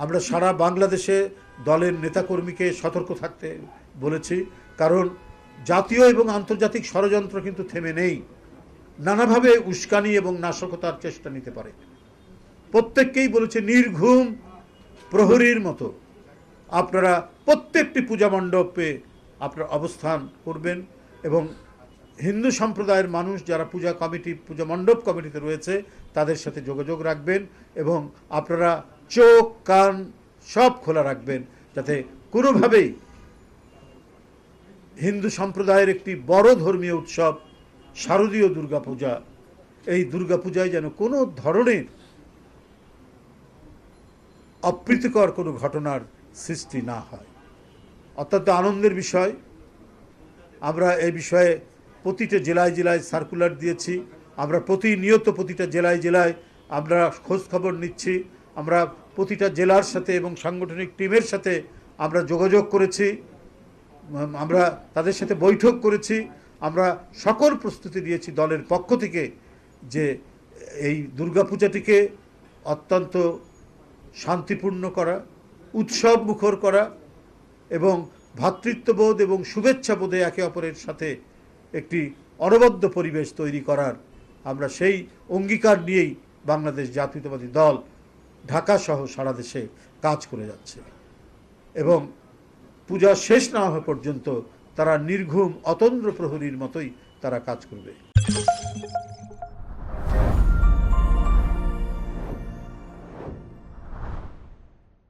আমরা সারা বাংলাদেশে দলের নেতাকর্মীকে সতর্ক থাকতে বলেছি, কারণ জাতীয় এবং আন্তর্জাতিক ষড়যন্ত্র কিন্তু থেমে নেই। নানাভাবে উস্কানি এবং নাশকতার চেষ্টা নিতে পারে। প্রত্যেককেই বলেছে নির্ঘুম প্রহরীর মতো আপনারা প্রত্যেকটি পূজা মণ্ডপে আপনারা অবস্থান করবেন এবং হিন্দু সম্প্রদায়ের মানুষ যারা পূজা মণ্ডপ কমিটিতে রয়েছে তাদের সাথে যোগাযোগ রাখবেন এবং আপনারা চোখ কান সব খোলা রাখবেন, যাতে কোনোভাবেই হিন্দু সম্প্রদায়ের একটি বড় ধর্মীয় উৎসব শারদীয় দুর্গাপূজা, এই দুর্গাপূজায় যেন কোনো ধরনের অপ্রীতিকর কোনো ঘটনার সৃষ্টি না হয়। অত্যন্ত আনন্দের বিষয়, আমরা এই বিষয়ে প্রতিটা জেলায় জেলায় সার্কুলার দিয়েছি। আমরা প্রতিনিয়ত প্রতিটা জেলায় জেলায় আমরা খোঁজ খবর নিচ্ছি। আমরা প্রতিটা জেলার সাথে এবং সাংগঠনিক টিমের সাথে আমরা যোগাযোগ করেছি, আমরা তাদের সাথে বৈঠক করেছি। আমরা সকল প্রস্তুতি দিয়েছি দলের পক্ষ থেকে যে এই দুর্গাপূজাটিকে অত্যন্ত শান্তিপূর্ণ করা, উৎসব মুখর করা এবং ভ্রাতৃত্ববোধ এবং শুভেচ্ছাবোধে একে অপরের সাথে একটি অনবদ্য পরিবেশ তৈরি করার আমরা সেই অঙ্গীকার নিয়েই বাংলাদেশ জাতীয়তাবাদী দল ঢাকা সহ সারা দেশে কাজ করে যাচ্ছে এবং পূজা শেষ না হওয়া পর্যন্ত তারা নির্ঘুম অতন্দ্র প্রহরীর মতোই তারা কাজ করবে।